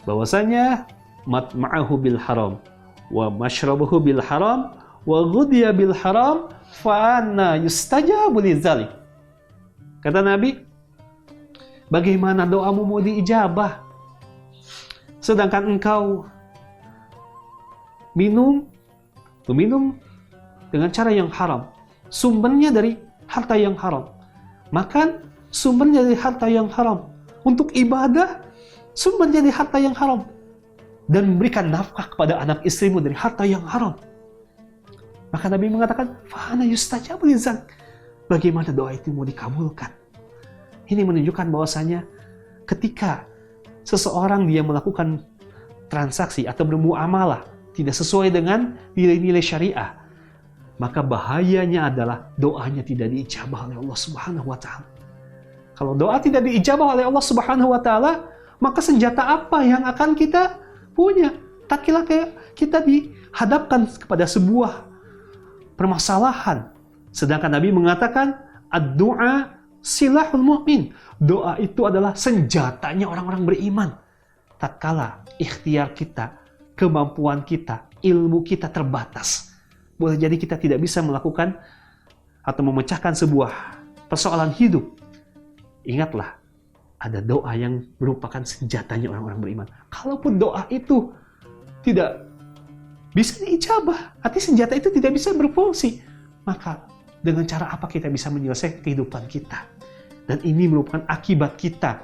bahwasanya matma'ahu bil haram wa mashrabuhu bil haram wa ghudhiya bil haram fa anna yustajabu lidzalik. Kata Nabi, bagaimana doamu mau diijabah sedangkan engkau minum dengan cara yang haram, sumbernya dari harta yang haram, makan sumbernya dari harta yang haram, untuk ibadah sumbernya dari harta yang haram, dan memberikan nafkah kepada anak istrimu dari harta yang haram. Maka Nabi mengatakan, fa'ana yustajabu lidzalik. Bagaimana doa itu mau dikabulkan? Ini menunjukkan bahwasanya ketika seseorang dia melakukan transaksi atau bermuamalah tidak sesuai dengan nilai-nilai syariah, maka bahayanya adalah doanya tidak diijabah oleh Allah Subhanahu wa taala. Kalau doa tidak diijabah oleh Allah Subhanahu wa taala, maka senjata apa yang akan kita punya? Tatkala kita dihadapkan kepada sebuah permasalahan, sedangkan Nabi mengatakan ad-du'a silahul mu'min. Doa itu adalah senjatanya orang-orang beriman. Tatkala ikhtiar kita, kemampuan kita, ilmu kita terbatas, boleh jadi kita tidak bisa melakukan atau memecahkan sebuah persoalan hidup. Ingatlah, ada doa yang merupakan senjatanya orang-orang beriman. Kalaupun doa itu tidak bisa diijabah, artinya senjata itu tidak bisa berfungsi, maka dengan cara apa kita bisa menyelesaikan kehidupan kita? Dan ini merupakan akibat kita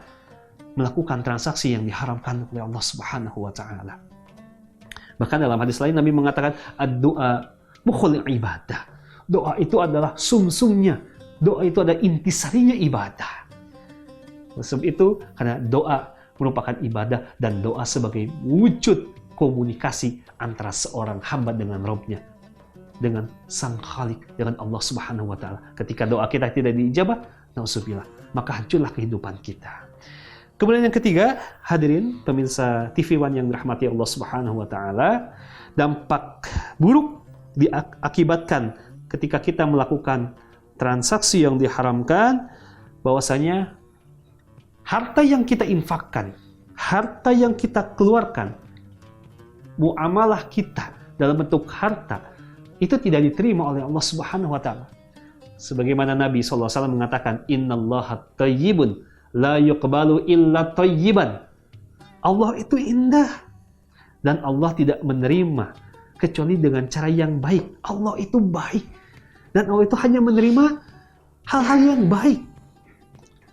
melakukan transaksi yang diharamkan oleh Allah Subhanahu wa taala. Bahkan dalam hadis lain Nabi mengatakan ad-du'a mukhul ibadah. Doa itu adalah sumsumnya. Doa itu adalah intisarinya ibadah. Sebab itu karena doa merupakan ibadah dan doa sebagai wujud komunikasi antara seorang hamba dengan Rabb-nya, dengan Sang Khalik, dengan Allah Subhanahu wa taala. Ketika doa kita tidak diijabah, na'udzubillah, maka hancurlah kehidupan kita. Kemudian yang ketiga, hadirin pemirsa TV One yang dirahmati Allah Subhanahu wa taala, dampak buruk diakibatkan ketika kita melakukan transaksi yang diharamkan, bahwasanya harta yang kita infakkan, harta yang kita keluarkan, muamalah kita dalam bentuk harta, itu tidak diterima oleh Allah Subhanahu wa taala. Sebagaimana Nabi SAW mengatakan, innallaha thayyibun la yuqbalu illa thayyiban. Allah itu indah dan Allah tidak menerima kecuali dengan cara yang baik. Allah itu baik dan Allah itu hanya menerima hal-hal yang baik.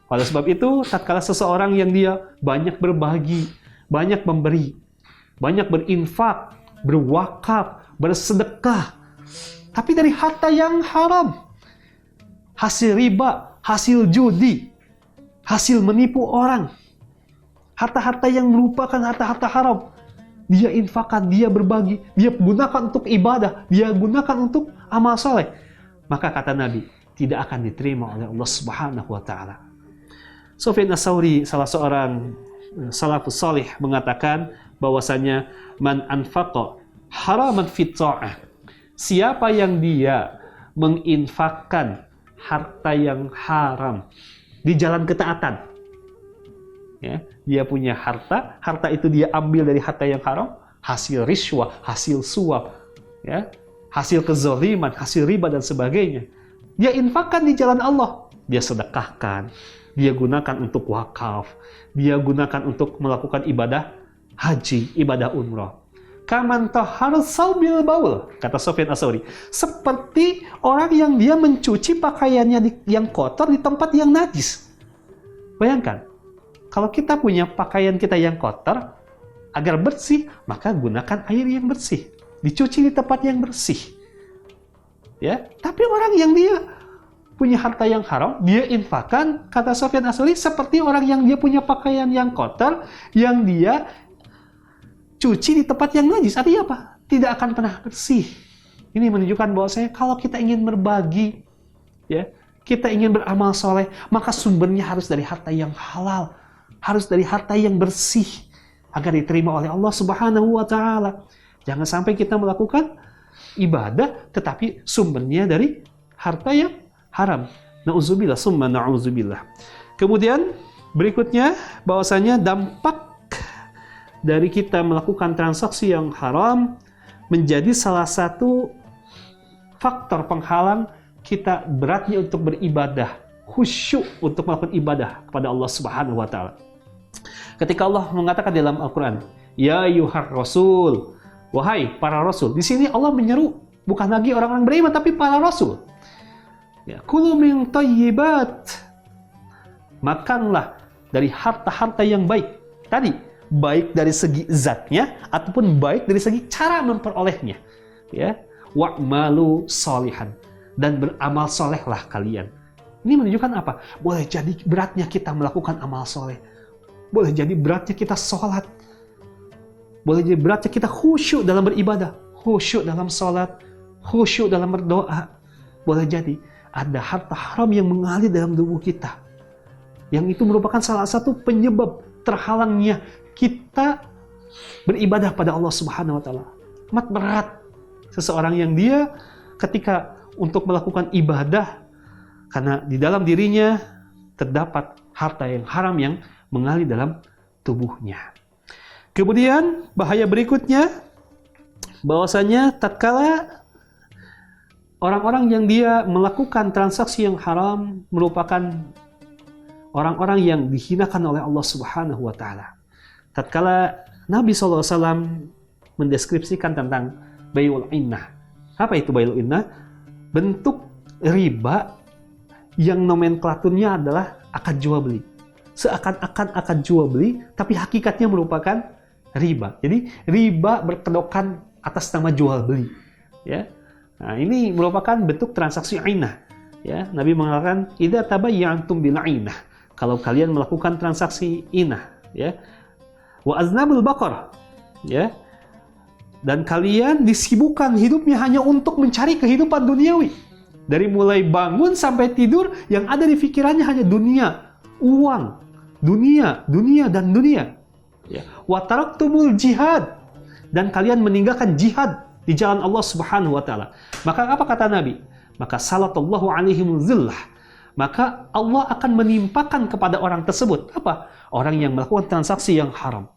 Oleh sebab itu, tatkala seseorang yang dia banyak berbagi, banyak memberi, banyak berinfak, berwakaf, bersedekah, tapi dari harta yang haram, hasil riba, hasil judi, hasil menipu orang, harta-harta yang merupakan harta-harta haram, dia infakkan, dia berbagi, dia gunakan untuk ibadah, dia gunakan untuk amal soleh, maka kata Nabi, tidak akan diterima oleh Allah Subhanahu wa taala. Sufyan Ats-Tsauri, salah seorang salafus salih, mengatakan bahwasanya man anfaqa haraman fit ta'ah, siapa yang dia menginfakkan harta yang haram di jalan ketaatan, ya, dia punya harta itu dia ambil dari harta yang haram, hasil riswah, hasil suap, ya, hasil kezaliman, hasil riba dan sebagainya, dia infakkan di jalan Allah, dia sedekahkan, dia gunakan untuk wakaf, dia gunakan untuk melakukan ibadah haji, ibadah umrah. Kaman tahar saubil baul, kata Sufyan Ats-Tsauri, seperti orang yang dia mencuci pakaiannya yang kotor di tempat yang najis. Bayangkan, kalau kita punya pakaian kita yang kotor, agar bersih, maka gunakan air yang bersih, dicuci di tempat yang bersih. Ya, tapi orang yang dia punya harta yang haram, dia infakkan, kata Sufyan Ats-Tsauri, seperti orang yang dia punya pakaian yang kotor, yang dia cuci di tempat yang najis. Artinya apa? Tidak akan pernah bersih. Ini menunjukkan bahwasanya kalau kita ingin berbagi, ya, kita ingin beramal soleh, maka sumbernya harus dari harta yang halal, harus dari harta yang bersih, agar diterima oleh Allah Subhanahu wa taala. Jangan sampai kita melakukan ibadah tetapi sumbernya dari harta yang haram. Na'udzubillah, summa na'udzubillah. Kemudian berikutnya bahwasanya dampak dari kita melakukan transaksi yang haram menjadi salah satu faktor penghalang kita beratnya untuk beribadah, khusyuk untuk melakukan ibadah kepada Allah Subhanahu wa taala. Ketika Allah mengatakan dalam Al-Qur'an, "Ya ayyuhar rasul," wahai para rasul. Di sini Allah menyeru bukan lagi orang-orang beriman tapi para rasul. Ya, kulu min thayyibat. Makanlah dari harta-harta yang baik. Tadi, baik dari segi zatnya ataupun baik dari segi cara memperolehnya. Ya, wa'malu sholihan, dan beramal solehlah kalian. Ini menunjukkan apa? Boleh jadi beratnya kita melakukan amal soleh. Boleh jadi beratnya kita sholat. Boleh jadi beratnya kita khusyuk dalam beribadah, khusyuk dalam sholat, khusyuk dalam berdoa. Boleh jadi ada harta haram yang mengalir dalam tubuh kita. Yang itu merupakan salah satu penyebab terhalangnya kita beribadah pada Allah Subhanahu wa taala. Amat berat seseorang yang dia ketika untuk melakukan ibadah karena di dalam dirinya terdapat harta yang haram yang mengalir dalam tubuhnya. Kemudian bahaya berikutnya bahwasanya tatkala orang-orang yang dia melakukan transaksi yang haram merupakan orang-orang yang dihinakan oleh Allah Subhanahu wa taala. Tatkala Nabi SAW mendeskripsikan tentang bayul innah. Apa itu bayul innah? Bentuk riba yang nomenklaturnya adalah akad jual beli. Seakan-akan akad jual beli, tapi hakikatnya merupakan riba. Jadi riba berkedokan atas nama jual beli. Ya. Nah, ini merupakan bentuk transaksi ainah. Ya, Nabi mengatakan, "Idza tabayyantum bil ainah." Kalau kalian melakukan transaksi inah, ya. Wa aznabul baqar, ya. Dan kalian disibukkan hidupnya hanya untuk mencari kehidupan duniawi. Dari mulai bangun sampai tidur yang ada di pikirannya hanya dunia, uang, dunia, dunia dan dunia. Ya. Wa taraktumul jihad, dan kalian meninggalkan jihad di jalan Allah Subhanahu wa taala. Maka apa kata Nabi? Maka salatallahu alaihim zillah. Maka Allah akan menimpakan kepada orang tersebut apa? Orang yang melakukan transaksi yang haram.